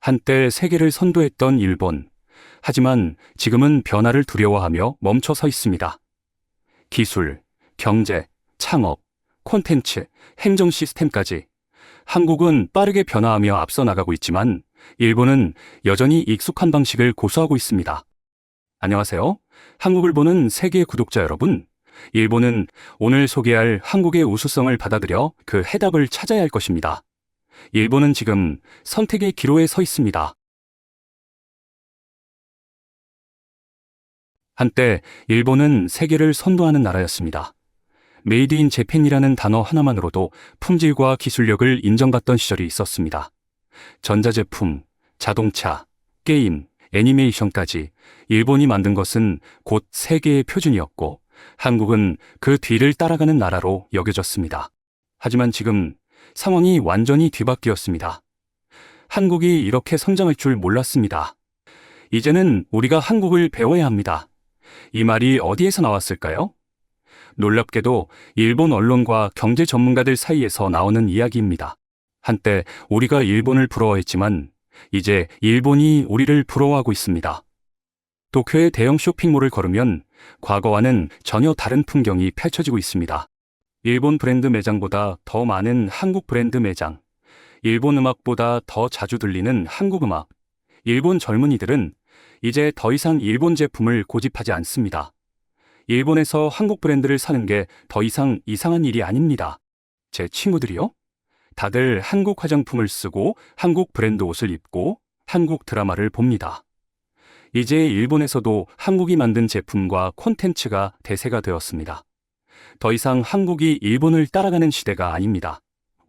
한때 세계를 선도했던 일본. 하지만 지금은 변화를 두려워하며 멈춰 서 있습니다. 기술, 경제, 창업, 콘텐츠, 행정 시스템까지 한국은 빠르게 변화하며 앞서 나가고 있지만 일본은 여전히 익숙한 방식을 고수하고 있습니다. 안녕하세요. 한국을 보는 세계 구독자 여러분. 일본은 오늘 소개할 한국의 우수성을 받아들여 그 해답을 찾아야 할 것입니다. 일본은 지금 선택의 기로에 서 있습니다. 한때 일본은 세계를 선도하는 나라였습니다. 메이드 인 재팬이라는 단어 하나만으로도 품질과 기술력을 인정받던 시절이 있었습니다. 전자제품, 자동차, 게임, 애니메이션까지 일본이 만든 것은 곧 세계의 표준이었고 한국은 그 뒤를 따라가는 나라로 여겨졌습니다. 하지만 지금 상황이 완전히 뒤바뀌었습니다. 한국이 이렇게 성장할 줄 몰랐습니다. 이제는 우리가 한국을 배워야 합니다. 이 말이 어디에서 나왔을까요? 놀랍게도 일본 언론과 경제 전문가들 사이에서 나오는 이야기입니다. 한때 우리가 일본을 부러워했지만 이제 일본이 우리를 부러워하고 있습니다. 도쿄의 대형 쇼핑몰을 걸으면 과거와는 전혀 다른 풍경이 펼쳐지고 있습니다. 일본 브랜드 매장보다 더 많은 한국 브랜드 매장, 일본 음악보다 더 자주 들리는 한국 음악, 일본 젊은이들은 이제 더 이상 일본 제품을 고집하지 않습니다. 일본에서 한국 브랜드를 사는 게 더 이상 이상한 일이 아닙니다. 제 친구들이요? 다들 한국 화장품을 쓰고 한국 브랜드 옷을 입고 한국 드라마를 봅니다. 이제 일본에서도 한국이 만든 제품과 콘텐츠가 대세가 되었습니다. 더 이상 한국이 일본을 따라가는 시대가 아닙니다.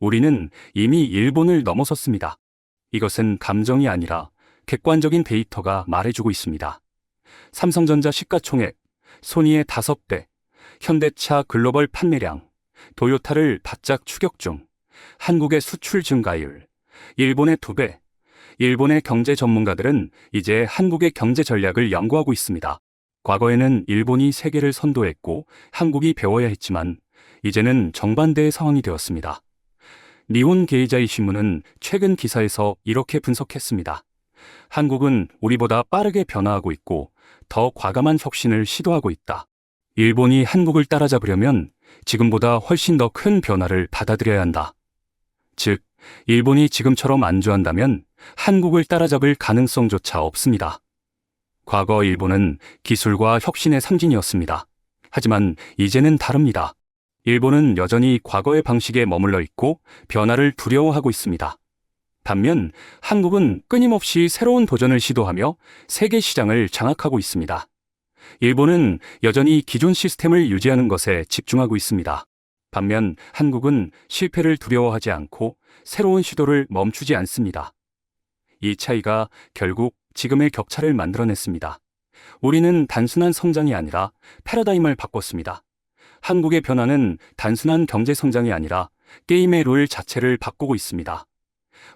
우리는 이미 일본을 넘어섰습니다. 이것은 감정이 아니라 객관적인 데이터가 말해주고 있습니다. 삼성전자 시가총액, 소니의 5배, 현대차 글로벌 판매량, 도요타를 바짝 추격 중, 한국의 수출 증가율, 일본의 2배, 일본의 경제 전문가들은 이제 한국의 경제 전략을 연구하고 있습니다. 과거에는 일본이 세계를 선도했고 한국이 배워야 했지만 이제는 정반대의 상황이 되었습니다. 니혼 게이자이 신문은 최근 기사에서 이렇게 분석했습니다. 한국은 우리보다 빠르게 변화하고 있고 더 과감한 혁신을 시도하고 있다. 일본이 한국을 따라잡으려면 지금보다 훨씬 더 큰 변화를 받아들여야 한다. 즉, 일본이 지금처럼 안주한다면 한국을 따라잡을 가능성조차 없습니다. 과거 일본은 기술과 혁신의 상징이었습니다. 하지만 이제는 다릅니다. 일본은 여전히 과거의 방식에 머물러 있고 변화를 두려워하고 있습니다. 반면 한국은 끊임없이 새로운 도전을 시도하며 세계 시장을 장악하고 있습니다. 일본은 여전히 기존 시스템을 유지하는 것에 집중하고 있습니다. 반면 한국은 실패를 두려워하지 않고 새로운 시도를 멈추지 않습니다. 이 차이가 결국 지금의 격차를 만들어냈습니다. 우리는 단순한 성장이 아니라 패러다임을 바꿨습니다. 한국의 변화는 단순한 경제 성장이 아니라 게임의 룰 자체를 바꾸고 있습니다.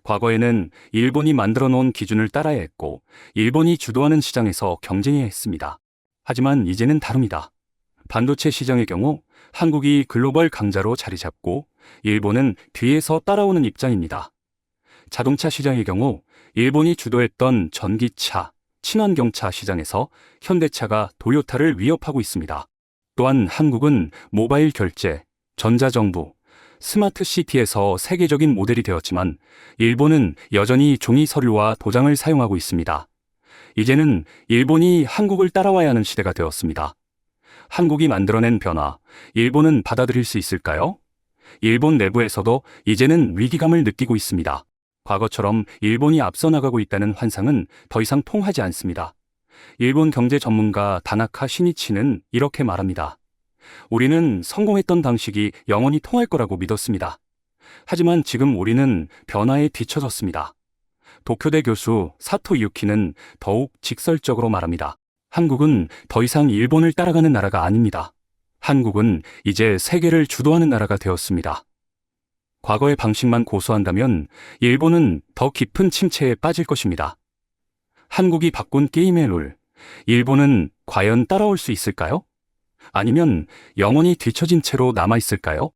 과거에는 일본이 만들어 놓은 기준을 따라야 했고 일본이 주도하는 시장에서 경쟁해야 했습니다. 하지만 이제는 다릅니다. 반도체 시장의 경우 한국이 글로벌 강자로 자리 잡고 일본은 뒤에서 따라오는 입장입니다. 자동차 시장의 경우 일본이 주도했던 전기차, 친환경차 시장에서 현대차가 도요타를 위협하고 있습니다. 또한 한국은 모바일 결제, 전자정부, 스마트 시티에서 세계적인 모델이 되었지만 일본은 여전히 종이 서류와 도장을 사용하고 있습니다. 이제는 일본이 한국을 따라와야 하는 시대가 되었습니다. 한국이 만들어낸 변화, 일본은 받아들일 수 있을까요? 일본 내부에서도 이제는 위기감을 느끼고 있습니다. 과거처럼 일본이 앞서 나가고 있다는 환상은 더 이상 통하지 않습니다. 일본 경제 전문가 다나카 시니치는 이렇게 말합니다. 우리는 성공했던 방식이 영원히 통할 거라고 믿었습니다. 하지만 지금 우리는 변화에 뒤처졌습니다. 도쿄대 교수 사토 유키는 더욱 직설적으로 말합니다. 한국은 더 이상 일본을 따라가는 나라가 아닙니다. 한국은 이제 세계를 주도하는 나라가 되었습니다. 과거의 방식만 고수한다면 일본은 더 깊은 침체에 빠질 것입니다. 한국이 바꾼 게임의 룰, 일본은 과연 따라올 수 있을까요? 아니면 영원히 뒤처진 채로 남아있을까요?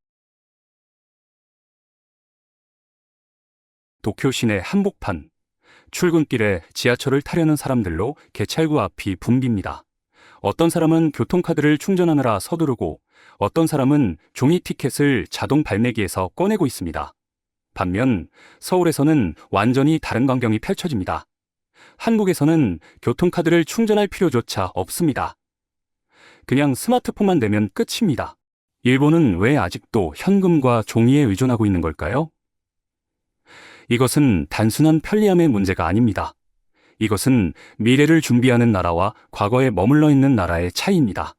도쿄 시내 한복판, 출근길에 지하철을 타려는 사람들로 개찰구 앞이 붐빕니다. 어떤 사람은 교통카드를 충전하느라 서두르고 어떤 사람은 종이 티켓을 자동 발매기에서 꺼내고 있습니다. 반면 서울에서는 완전히 다른 광경이 펼쳐집니다. 한국에서는 교통카드를 충전할 필요조차 없습니다. 그냥 스마트폰만 되면 끝입니다. 일본은 왜 아직도 현금과 종이에 의존하고 있는 걸까요? 이것은 단순한 편리함의 문제가 아닙니다. 이것은 미래를 준비하는 나라와 과거에 머물러 있는 나라의 차이입니다.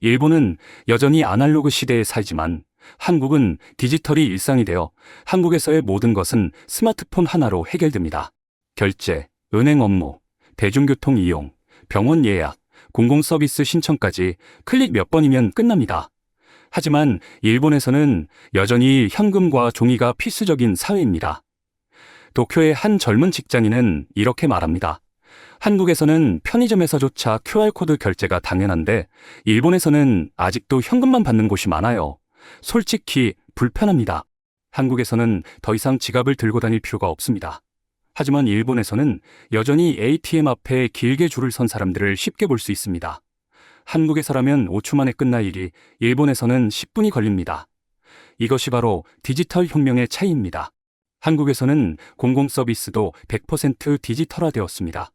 일본은 여전히 아날로그 시대에 살지만 한국은 디지털이 일상이 되어 한국에서의 모든 것은 스마트폰 하나로 해결됩니다. 결제, 은행 업무, 대중교통 이용, 병원 예약, 공공서비스 신청까지 클릭 몇 번이면 끝납니다. 하지만 일본에서는 여전히 현금과 종이가 필수적인 사회입니다. 도쿄의 한 젊은 직장인은 이렇게 말합니다. 한국에서는 편의점에서조차 QR코드 결제가 당연한데 일본에서는 아직도 현금만 받는 곳이 많아요. 솔직히 불편합니다. 한국에서는 더 이상 지갑을 들고 다닐 필요가 없습니다. 하지만 일본에서는 여전히 ATM 앞에 길게 줄을 선 사람들을 쉽게 볼 수 있습니다. 한국에서라면 5초 만에 끝날 일이 일본에서는 10분이 걸립니다. 이것이 바로 디지털 혁명의 차이입니다. 한국에서는 공공서비스도 100% 디지털화되었습니다.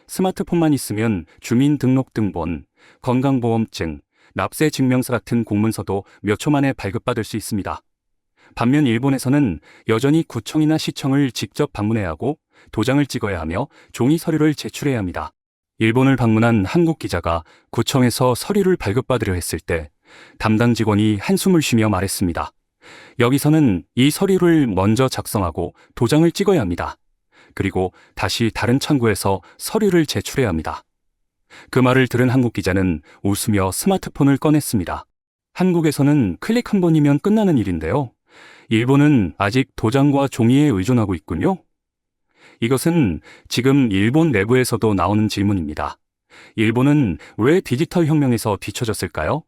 스마트폰만 있으면 주민등록등본, 건강보험증, 납세증명서 같은 공문서도 몇 초 만에 발급받을 수 있습니다. 반면 일본에서는 여전히 구청이나 시청을 직접 방문해야 하고 도장을 찍어야 하며 종이 서류를 제출해야 합니다. 일본을 방문한 한국 기자가 구청에서 서류를 발급받으려 했을 때 담당 직원이 한숨을 쉬며 말했습니다. 여기서는 이 서류를 먼저 작성하고 도장을 찍어야 합니다. 그리고 다시 다른 창구에서 서류를 제출해야 합니다. 그 말을 들은 한국 기자는 웃으며 스마트폰을 꺼냈습니다. 한국에서는 클릭 한 번이면 끝나는 일인데요. 일본은 아직 도장과 종이에 의존하고 있군요. 이것은 지금 일본 내부에서도 나오는 질문입니다. 일본은 왜 디지털 혁명에서 뒤처졌을까요?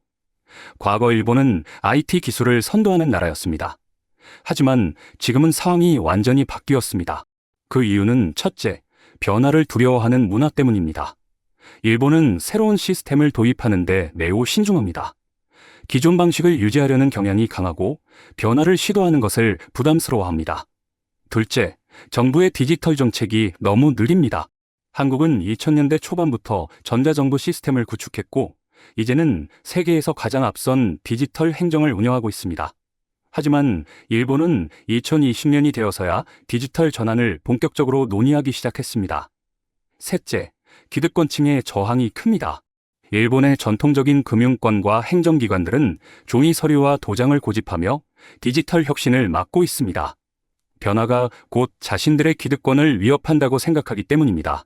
과거 일본은 IT 기술을 선도하는 나라였습니다. 하지만 지금은 상황이 완전히 바뀌었습니다. 그 이유는 첫째, 변화를 두려워하는 문화 때문입니다. 일본은 새로운 시스템을 도입하는데 매우 신중합니다. 기존 방식을 유지하려는 경향이 강하고 변화를 시도하는 것을 부담스러워합니다. 둘째, 정부의 디지털 정책이 너무 느립니다. 한국은 2000년대 초반부터 전자정부 시스템을 구축했고 이제는 세계에서 가장 앞선 디지털 행정을 운영하고 있습니다. 하지만 일본은 2020년이 되어서야 디지털 전환을 본격적으로 논의하기 시작했습니다. 셋째, 기득권층의 저항이 큽니다. 일본의 전통적인 금융권과 행정기관들은 종이 서류와 도장을 고집하며 디지털 혁신을 막고 있습니다. 변화가 곧 자신들의 기득권을 위협한다고 생각하기 때문입니다.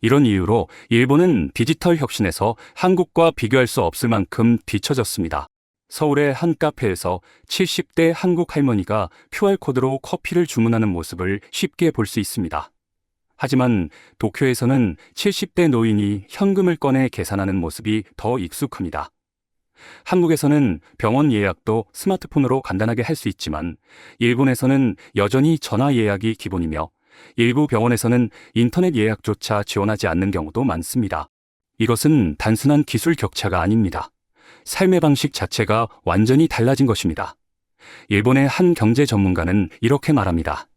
이런 이유로 일본은 디지털 혁신에서 한국과 비교할 수 없을 만큼 뒤처졌습니다. 서울의 한 카페에서 70대 한국 할머니가 QR코드로 커피를 주문하는 모습을 쉽게 볼 수 있습니다. 하지만 도쿄에서는 70대 노인이 현금을 꺼내 계산하는 모습이 더 익숙합니다. 한국에서는 병원 예약도 스마트폰으로 간단하게 할 수 있지만 일본에서는 여전히 전화 예약이 기본이며 일부 병원에서는 인터넷 예약조차 지원하지 않는 경우도 많습니다. 이것은 단순한 기술 격차가 아닙니다. 삶의 방식 자체가 완전히 달라진 것입니다. 일본의 한 경제 전문가는 이렇게 말합니다.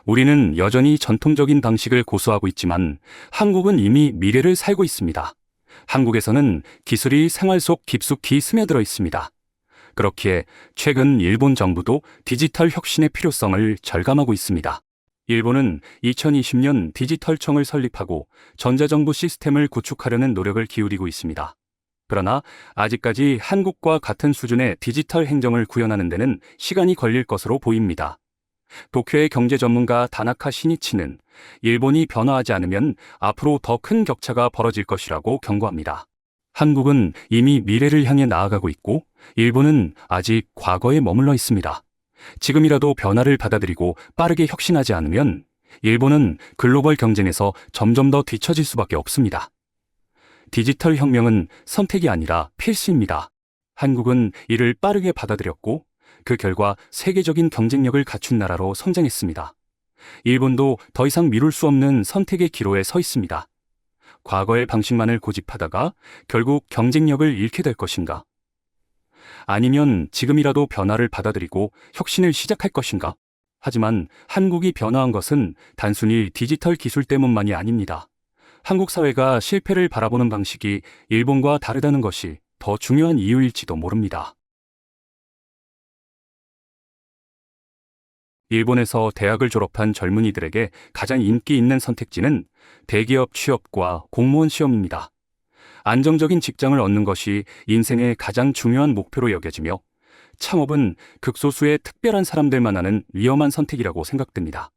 우리는 여전히 전통적인 방식을 고수하고 있지만 한국은 이미 미래를 살고 있습니다. 한국에서는 기술이 생활 속 깊숙이 스며들어 있습니다. 그렇기에 최근 일본 정부도 디지털 혁신의 필요성을 절감하고 있습니다. 일본은 2020년 디지털청을 설립하고 전자정부 시스템을 구축하려는 노력을 기울이고 있습니다. 그러나 아직까지 한국과 같은 수준의 디지털 행정을 구현하는 데는 시간이 걸릴 것으로 보입니다. 도쿄의 경제 전문가 다나카 시니치는 일본이 변화하지 않으면 앞으로 더 큰 격차가 벌어질 것이라고 경고합니다. 한국은 이미 미래를 향해 나아가고 있고 일본은 아직 과거에 머물러 있습니다. 지금이라도 변화를 받아들이고 빠르게 혁신하지 않으면 일본은 글로벌 경쟁에서 점점 더 뒤처질 수밖에 없습니다. 디지털 혁명은 선택이 아니라 필수입니다. 한국은 이를 빠르게 받아들였고 그 결과 세계적인 경쟁력을 갖춘 나라로 성장했습니다. 일본도 더 이상 미룰 수 없는 선택의 기로에 서 있습니다. 과거의 방식만을 고집하다가 결국 경쟁력을 잃게 될 것인가? 아니면 지금이라도 변화를 받아들이고 혁신을 시작할 것인가? 하지만 한국이 변화한 것은 단순히 디지털 기술 때문만이 아닙니다. 한국 사회가 실패를 바라보는 방식이 일본과 다르다는 것이 더 중요한 이유일지도 모릅니다. 일본에서 대학을 졸업한 젊은이들에게 가장 인기 있는 선택지는 대기업 취업과 공무원 시험입니다. 안정적인 직장을 얻는 것이 인생의 가장 중요한 목표로 여겨지며 창업은 극소수의 특별한 사람들만 하는 위험한 선택이라고 생각됩니다.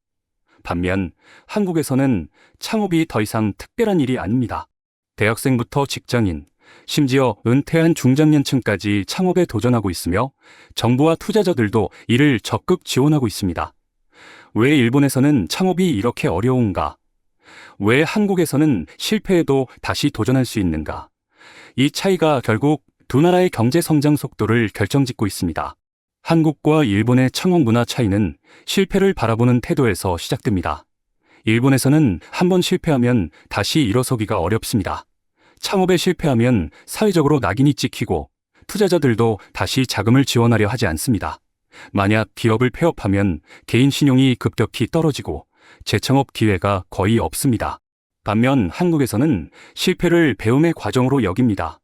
반면 한국에서는 창업이 더 이상 특별한 일이 아닙니다. 대학생부터 직장인, 심지어 은퇴한 중장년층까지 창업에 도전하고 있으며 정부와 투자자들도 이를 적극 지원하고 있습니다. 왜 일본에서는 창업이 이렇게 어려운가? 왜 한국에서는 실패해도 다시 도전할 수 있는가? 이 차이가 결국 두 나라의 경제 성장 속도를 결정짓고 있습니다. 한국과 일본의 창업 문화 차이는 실패를 바라보는 태도에서 시작됩니다. 일본에서는 한번 실패하면 다시 일어서기가 어렵습니다. 창업에 실패하면 사회적으로 낙인이 찍히고 투자자들도 다시 자금을 지원하려 하지 않습니다. 만약 기업을 폐업하면 개인 신용이 급격히 떨어지고 재창업 기회가 거의 없습니다. 반면 한국에서는 실패를 배움의 과정으로 여깁니다.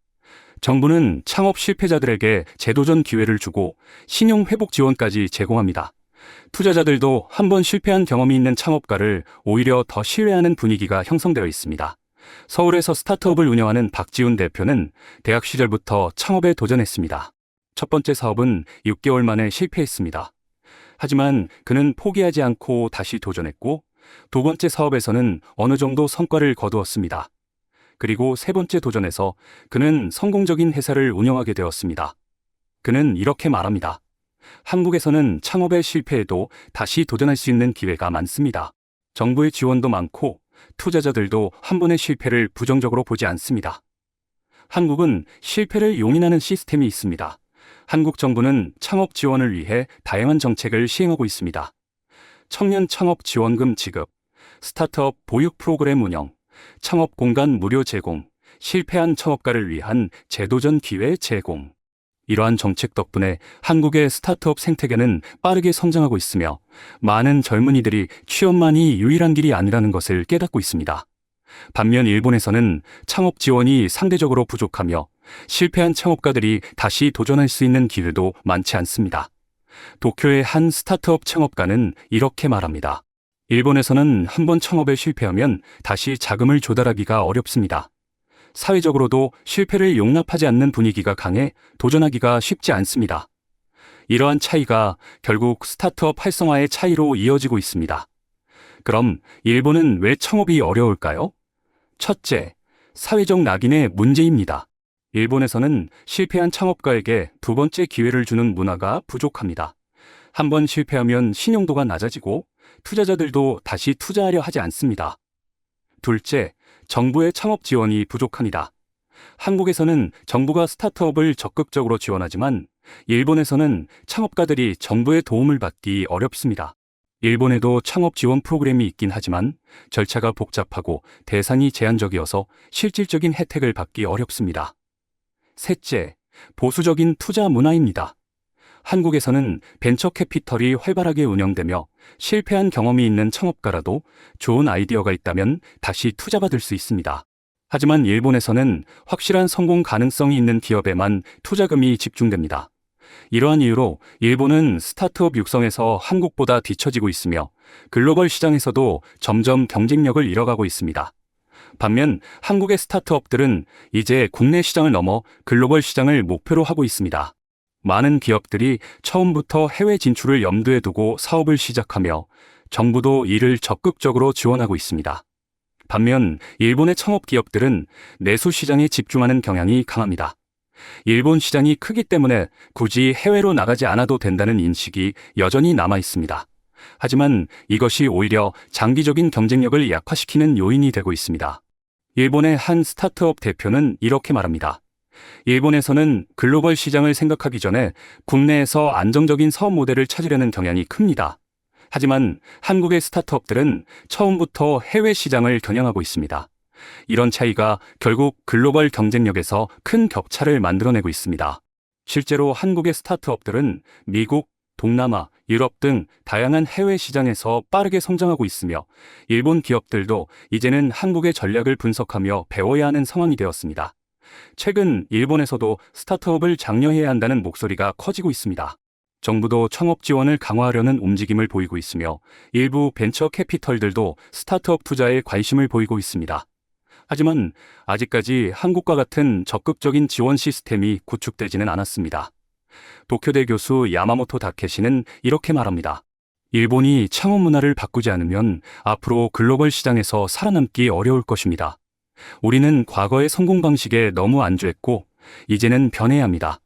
정부는 창업 실패자들에게 재도전 기회를 주고 신용 회복 지원까지 제공합니다. 투자자들도 한번 실패한 경험이 있는 창업가를 오히려 더 신뢰하는 분위기가 형성되어 있습니다. 서울에서 스타트업을 운영하는 박지훈 대표는 대학 시절부터 창업에 도전했습니다. 첫 번째 사업은 6개월 만에 실패했습니다. 하지만 그는 포기하지 않고 다시 도전했고 두 번째 사업에서는 어느 정도 성과를 거두었습니다. 그리고 세 번째 도전에서 그는 성공적인 회사를 운영하게 되었습니다. 그는 이렇게 말합니다. 한국에서는 창업에 실패해도 다시 도전할 수 있는 기회가 많습니다. 정부의 지원도 많고 투자자들도 한 번의 실패를 부정적으로 보지 않습니다. 한국은 실패를 용인하는 시스템이 있습니다. 한국 정부는 창업 지원을 위해 다양한 정책을 시행하고 있습니다. 청년 창업 지원금 지급, 스타트업 보육 프로그램 운영, 창업 공간 무료 제공, 실패한 창업가를 위한 재도전 기회 제공. 이러한 정책 덕분에 한국의 스타트업 생태계는 빠르게 성장하고 있으며 많은 젊은이들이 취업만이 유일한 길이 아니라는 것을 깨닫고 있습니다. 반면 일본에서는 창업 지원이 상대적으로 부족하며 실패한 창업가들이 다시 도전할 수 있는 기회도 많지 않습니다. 도쿄의 한 스타트업 창업가는 이렇게 말합니다. 일본에서는 한번 창업에 실패하면 다시 자금을 조달하기가 어렵습니다. 사회적으로도 실패를 용납하지 않는 분위기가 강해 도전하기가 쉽지 않습니다. 이러한 차이가 결국 스타트업 활성화의 차이로 이어지고 있습니다. 그럼 일본은 왜 창업이 어려울까요? 첫째, 사회적 낙인의 문제입니다. 일본에서는 실패한 창업가에게 두 번째 기회를 주는 문화가 부족합니다. 한 번 실패하면 신용도가 낮아지고 투자자들도 다시 투자하려 하지 않습니다. 둘째, 정부의 창업 지원이 부족합니다. 한국에서는 정부가 스타트업을 적극적으로 지원하지만 일본에서는 창업가들이 정부의 도움을 받기 어렵습니다. 일본에도 창업 지원 프로그램이 있긴 하지만 절차가 복잡하고 대상이 제한적이어서 실질적인 혜택을 받기 어렵습니다. 셋째, 보수적인 투자 문화입니다. 한국에서는 벤처 캐피털이 활발하게 운영되며 실패한 경험이 있는 창업가라도 좋은 아이디어가 있다면 다시 투자받을 수 있습니다. 하지만 일본에서는 확실한 성공 가능성이 있는 기업에만 투자금이 집중됩니다. 이러한 이유로 일본은 스타트업 육성에서 한국보다 뒤처지고 있으며 글로벌 시장에서도 점점 경쟁력을 잃어가고 있습니다. 반면 한국의 스타트업들은 이제 국내 시장을 넘어 글로벌 시장을 목표로 하고 있습니다. 많은 기업들이 처음부터 해외 진출을 염두에 두고 사업을 시작하며 정부도 이를 적극적으로 지원하고 있습니다. 반면 일본의 창업 기업들은 내수 시장에 집중하는 경향이 강합니다. 일본 시장이 크기 때문에 굳이 해외로 나가지 않아도 된다는 인식이 여전히 남아 있습니다. 하지만 이것이 오히려 장기적인 경쟁력을 약화시키는 요인이 되고 있습니다. 일본의 한 스타트업 대표는 이렇게 말합니다. 일본에서는 글로벌 시장을 생각하기 전에 국내에서 안정적인 사업 모델을 찾으려는 경향이 큽니다. 하지만 한국의 스타트업들은 처음부터 해외 시장을 겨냥하고 있습니다. 이런 차이가 결국 글로벌 경쟁력에서 큰 격차를 만들어내고 있습니다. 실제로 한국의 스타트업들은 미국, 동남아, 유럽 등 다양한 해외 시장에서 빠르게 성장하고 있으며 일본 기업들도 이제는 한국의 전략을 분석하며 배워야 하는 상황이 되었습니다. 최근 일본에서도 스타트업을 장려해야 한다는 목소리가 커지고 있습니다. 정부도 창업 지원을 강화하려는 움직임을 보이고 있으며 일부 벤처 캐피털들도 스타트업 투자에 관심을 보이고 있습니다. 하지만 아직까지 한국과 같은 적극적인 지원 시스템이 구축되지는 않았습니다. 도쿄대 교수 야마모토 다케시는 이렇게 말합니다. 일본이 창업 문화를 바꾸지 않으면 앞으로 글로벌 시장에서 살아남기 어려울 것입니다. 우리는 과거의 성공 방식에 너무 안주했고 이제는 변해야 합니다.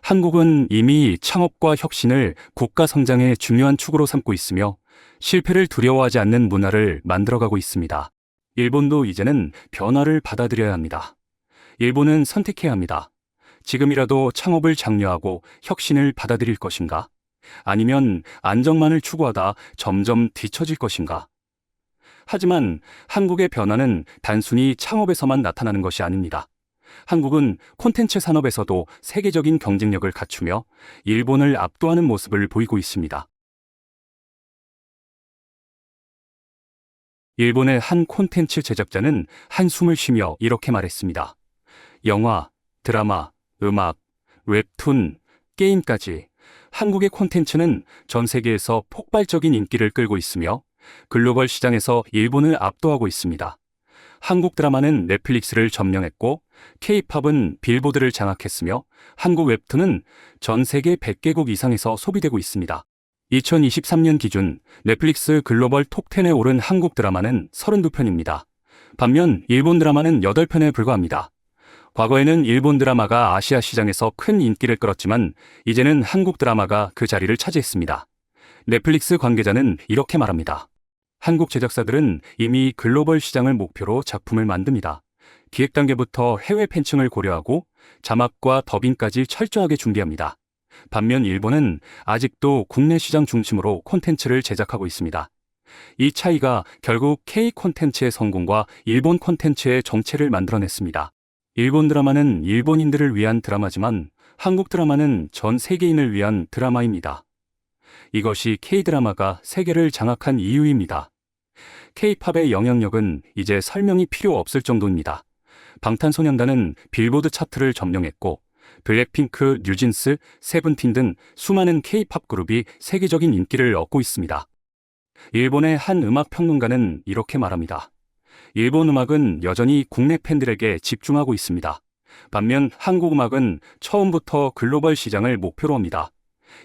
한국은 이미 창업과 혁신을 국가 성장의 중요한 축으로 삼고 있으며 실패를 두려워하지 않는 문화를 만들어가고 있습니다. 일본도 이제는 변화를 받아들여야 합니다. 일본은 선택해야 합니다. 지금이라도 창업을 장려하고 혁신을 받아들일 것인가? 아니면 안정만을 추구하다 점점 뒤처질 것인가? 하지만 한국의 변화는 단순히 창업에서만 나타나는 것이 아닙니다. 한국은 콘텐츠 산업에서도 세계적인 경쟁력을 갖추며 일본을 압도하는 모습을 보이고 있습니다. 일본의 한 콘텐츠 제작자는 한숨을 쉬며 이렇게 말했습니다. 영화, 드라마, 음악, 웹툰, 게임까지 한국의 콘텐츠는 전 세계에서 폭발적인 인기를 끌고 있으며 글로벌 시장에서 일본을 압도하고 있습니다. 한국 드라마는 넷플릭스를 점령했고 K-팝은 빌보드를 장악했으며 한국 웹툰은 전 세계 100개국 이상에서 소비되고 있습니다. 2023년 기준 넷플릭스 글로벌 톱10에 오른 한국 드라마는 32편입니다. 반면 일본 드라마는 8편에 불과합니다. 과거에는 일본 드라마가 아시아 시장에서 큰 인기를 끌었지만 이제는 한국 드라마가 그 자리를 차지했습니다. 넷플릭스 관계자는 이렇게 말합니다. 한국 제작사들은 이미 글로벌 시장을 목표로 작품을 만듭니다. 기획 단계부터 해외 팬층을 고려하고 자막과 더빙까지 철저하게 준비합니다. 반면 일본은 아직도 국내 시장 중심으로 콘텐츠를 제작하고 있습니다. 이 차이가 결국 K 콘텐츠의 성공과 일본 콘텐츠의 정체를 만들어냈습니다. 일본 드라마는 일본인들을 위한 드라마지만 한국 드라마는 전 세계인을 위한 드라마입니다. 이것이 K-드라마가 세계를 장악한 이유입니다. K-팝의 영향력은 이제 설명이 필요 없을 정도입니다. 방탄소년단은 빌보드 차트를 점령했고 블랙핑크, 뉴진스, 세븐틴 등 수많은 K-팝 그룹이 세계적인 인기를 얻고 있습니다. 일본의 한 음악 평론가는 이렇게 말합니다. 일본 음악은 여전히 국내 팬들에게 집중하고 있습니다. 반면 한국 음악은 처음부터 글로벌 시장을 목표로 합니다.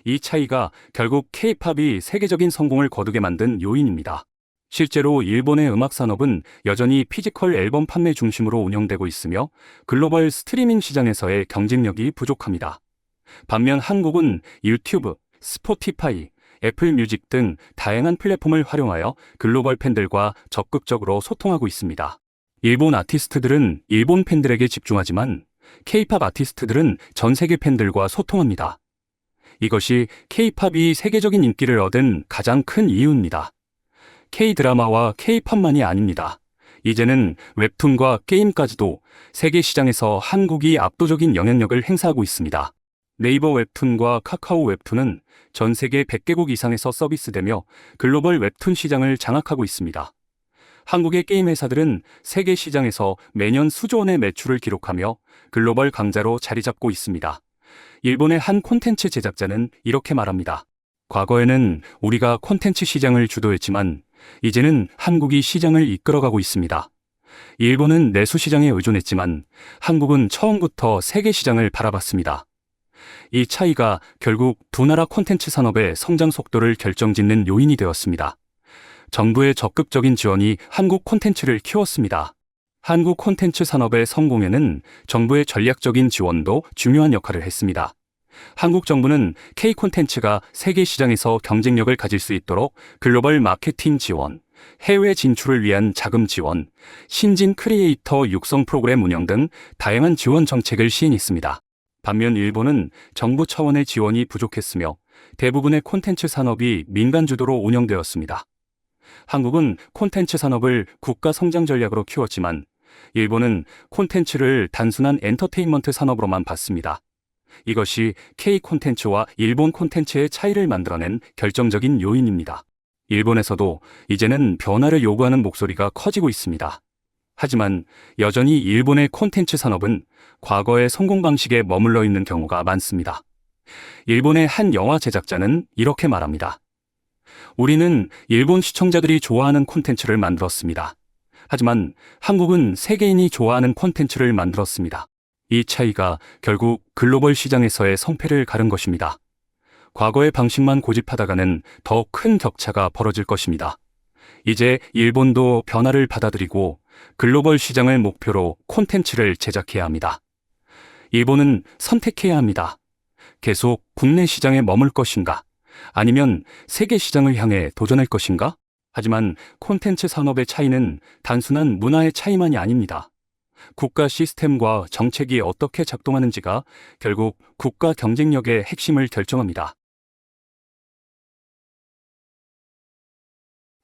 이 차이가 결국 K-팝이 세계적인 성공을 거두게 만든 요인입니다. 실제로 일본의 음악 산업은 여전히 피지컬 앨범 판매 중심으로 운영되고 있으며 글로벌 스트리밍 시장에서의 경쟁력이 부족합니다. 반면 한국은 유튜브, 스포티파이, 애플 뮤직 등 다양한 플랫폼을 활용하여 글로벌 팬들과 적극적으로 소통하고 있습니다. 일본 아티스트들은 일본 팬들에게 집중하지만 K-팝 아티스트들은 전 세계 팬들과 소통합니다. 이것이 K-팝이 세계적인 인기를 얻은 가장 큰 이유입니다. K-드라마와 K-팝만이 아닙니다. 이제는 웹툰과 게임까지도 세계 시장에서 한국이 압도적인 영향력을 행사하고 있습니다. 네이버 웹툰과 카카오 웹툰은 전 세계 100개국 이상에서 서비스되며 글로벌 웹툰 시장을 장악하고 있습니다. 한국의 게임 회사들은 세계 시장에서 매년 수조 원의 매출을 기록하며 글로벌 강자로 자리 잡고 있습니다. 일본의 한 콘텐츠 제작자는 이렇게 말합니다. 과거에는 우리가 콘텐츠 시장을 주도했지만 이제는 한국이 시장을 이끌어가고 있습니다. 일본은 내수 시장에 의존했지만 한국은 처음부터 세계 시장을 바라봤습니다. 이 차이가 결국 두 나라 콘텐츠 산업의 성장 속도를 결정짓는 요인이 되었습니다. 정부의 적극적인 지원이 한국 콘텐츠를 키웠습니다. 한국 콘텐츠 산업의 성공에는 정부의 전략적인 지원도 중요한 역할을 했습니다. 한국 정부는 K 콘텐츠가 세계 시장에서 경쟁력을 가질 수 있도록 글로벌 마케팅 지원, 해외 진출을 위한 자금 지원, 신진 크리에이터 육성 프로그램 운영 등 다양한 지원 정책을 시행했습니다. 반면 일본은 정부 차원의 지원이 부족했으며 대부분의 콘텐츠 산업이 민간 주도로 운영되었습니다. 한국은 콘텐츠 산업을 국가 성장 전략으로 키웠지만 일본은 콘텐츠를 단순한 엔터테인먼트 산업으로만 봤습니다. 이것이 K 콘텐츠와 일본 콘텐츠의 차이를 만들어낸 결정적인 요인입니다. 일본에서도 이제는 변화를 요구하는 목소리가 커지고 있습니다. 하지만 여전히 일본의 콘텐츠 산업은 과거의 성공 방식에 머물러 있는 경우가 많습니다. 일본의 한 영화 제작자는 이렇게 말합니다. 우리는 일본 시청자들이 좋아하는 콘텐츠를 만들었습니다. 하지만 한국은 세계인이 좋아하는 콘텐츠를 만들었습니다. 이 차이가 결국 글로벌 시장에서의 성패를 가른 것입니다. 과거의 방식만 고집하다가는 더 큰 격차가 벌어질 것입니다. 이제 일본도 변화를 받아들이고 글로벌 시장을 목표로 콘텐츠를 제작해야 합니다. 일본은 선택해야 합니다. 계속 국내 시장에 머물 것인가? 아니면 세계 시장을 향해 도전할 것인가? 하지만 콘텐츠 산업의 차이는 단순한 문화의 차이만이 아닙니다. 국가 시스템과 정책이 어떻게 작동하는지가 결국 국가 경쟁력의 핵심을 결정합니다.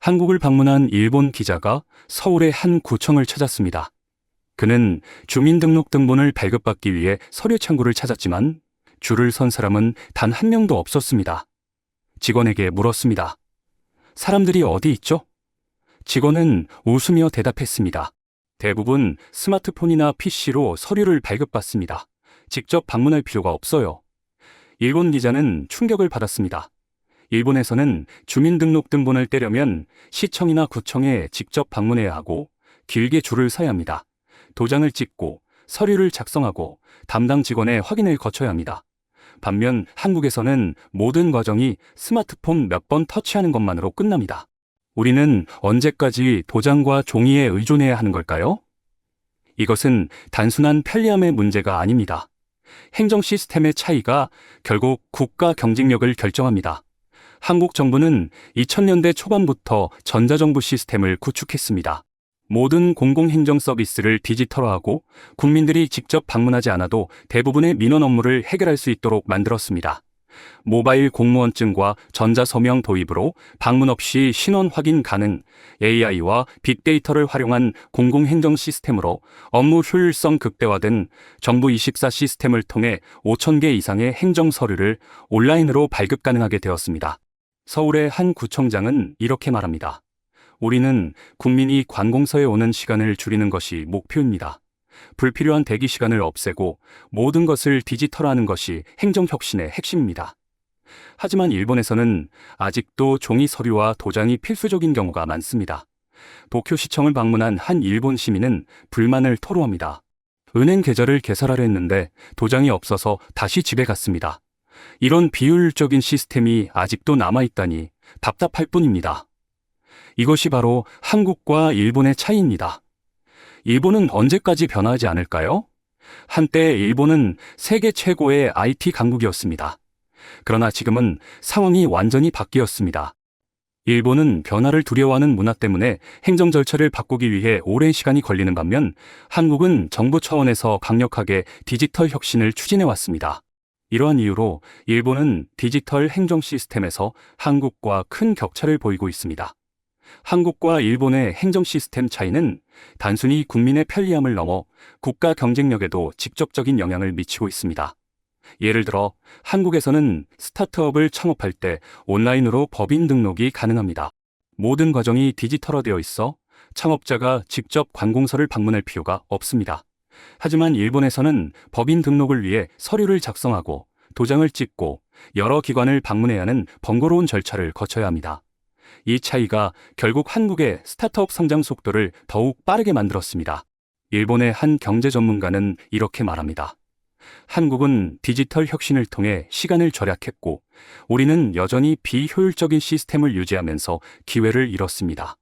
한국을 방문한 일본 기자가 서울의 한 구청을 찾았습니다. 그는 주민등록등본을 발급받기 위해 서류 창구를 찾았지만 줄을 선 사람은 단 한 명도 없었습니다. 직원에게 물었습니다. 사람들이 어디 있죠? 직원은 웃으며 대답했습니다. 대부분 스마트폰이나 PC로 서류를 발급받습니다. 직접 방문할 필요가 없어요. 일본 기자는 충격을 받았습니다. 일본에서는 주민등록등본을 떼려면 시청이나 구청에 직접 방문해야 하고 길게 줄을 서야 합니다. 도장을 찍고 서류를 작성하고 담당 직원의 확인을 거쳐야 합니다. 반면 한국에서는 모든 과정이 스마트폰 몇 번 터치하는 것만으로 끝납니다. 우리는 언제까지 도장과 종이에 의존해야 하는 걸까요? 이것은 단순한 편리함의 문제가 아닙니다. 행정 시스템의 차이가 결국 국가 경쟁력을 결정합니다. 한국 정부는 2000년대 초반부터 전자정부 시스템을 구축했습니다. 모든 공공행정 서비스를 디지털화하고 국민들이 직접 방문하지 않아도 대부분의 민원 업무를 해결할 수 있도록 만들었습니다. 모바일 공무원증과 전자서명 도입으로 방문 없이 신원 확인 가능, AI와 빅데이터를 활용한 공공행정 시스템으로 업무 효율성 극대화된 정부24 시스템을 통해 5,000개 이상의 행정 서류를 온라인으로 발급 가능하게 되었습니다. 서울의 한 구청장은 이렇게 말합니다. 우리는 국민이 관공서에 오는 시간을 줄이는 것이 목표입니다. 불필요한 대기 시간을 없애고 모든 것을 디지털화하는 것이 행정혁신의 핵심입니다. 하지만 일본에서는 아직도 종이 서류와 도장이 필수적인 경우가 많습니다. 도쿄시청을 방문한 한 일본 시민은 불만을 토로합니다. 은행 계좌를 개설하려 했는데 도장이 없어서 다시 집에 갔습니다. 이런 비효율적인 시스템이 아직도 남아있다니 답답할 뿐입니다. 이것이 바로 한국과 일본의 차이입니다. 일본은 언제까지 변화하지 않을까요? 한때 일본은 세계 최고의 IT 강국이었습니다. 그러나 지금은 상황이 완전히 바뀌었습니다. 일본은 변화를 두려워하는 문화 때문에 행정 절차를 바꾸기 위해 오랜 시간이 걸리는 반면 한국은 정부 차원에서 강력하게 디지털 혁신을 추진해 왔습니다. 이러한 이유로 일본은 디지털 행정 시스템에서 한국과 큰 격차를 보이고 있습니다. 한국과 일본의 행정 시스템 차이는 단순히 국민의 편리함을 넘어 국가 경쟁력에도 직접적인 영향을 미치고 있습니다. 예를 들어 한국에서는 스타트업을 창업할 때 온라인으로 법인 등록이 가능합니다. 모든 과정이 디지털화되어 있어 창업자가 직접 관공서를 방문할 필요가 없습니다. 하지만 일본에서는 법인 등록을 위해 서류를 작성하고 도장을 찍고 여러 기관을 방문해야 하는 번거로운 절차를 거쳐야 합니다. 이 차이가 결국 한국의 스타트업 성장 속도를 더욱 빠르게 만들었습니다. 일본의 한 경제 전문가는 이렇게 말합니다. 한국은 디지털 혁신을 통해 시간을 절약했고 우리는 여전히 비효율적인 시스템을 유지하면서 기회를 잃었습니다.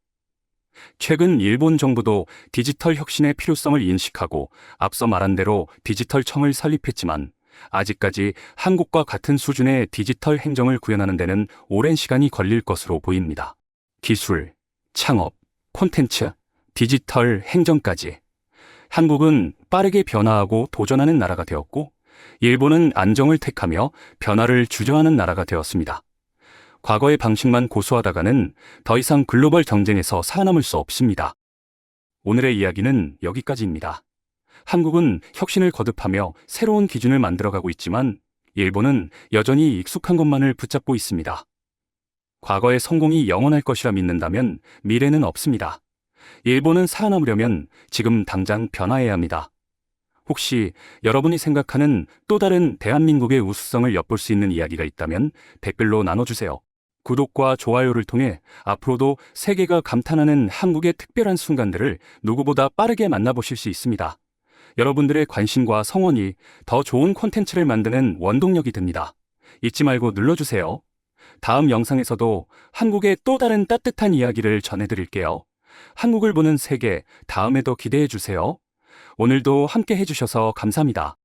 최근 일본 정부도 디지털 혁신의 필요성을 인식하고 앞서 말한 대로 디지털청을 설립했지만 아직까지 한국과 같은 수준의 디지털 행정을 구현하는 데는 오랜 시간이 걸릴 것으로 보입니다. 기술, 창업, 콘텐츠, 디지털 행정까지 한국은 빠르게 변화하고 도전하는 나라가 되었고 일본은 안정을 택하며 변화를 주저하는 나라가 되었습니다. 과거의 방식만 고수하다가는 더 이상 글로벌 경쟁에서 살아남을 수 없습니다. 오늘의 이야기는 여기까지입니다. 한국은 혁신을 거듭하며 새로운 기준을 만들어가고 있지만 일본은 여전히 익숙한 것만을 붙잡고 있습니다. 과거의 성공이 영원할 것이라 믿는다면 미래는 없습니다. 일본은 살아남으려면 지금 당장 변화해야 합니다. 혹시 여러분이 생각하는 또 다른 대한민국의 우수성을 엿볼 수 있는 이야기가 있다면 댓글로 나눠주세요. 구독과 좋아요를 통해 앞으로도 세계가 감탄하는 한국의 특별한 순간들을 누구보다 빠르게 만나보실 수 있습니다. 여러분들의 관심과 성원이 더 좋은 콘텐츠를 만드는 원동력이 됩니다. 잊지 말고 눌러주세요. 다음 영상에서도 한국의 또 다른 따뜻한 이야기를 전해드릴게요. 한국을 보는 세계, 다음에도 기대해주세요. 오늘도 함께 해주셔서 감사합니다.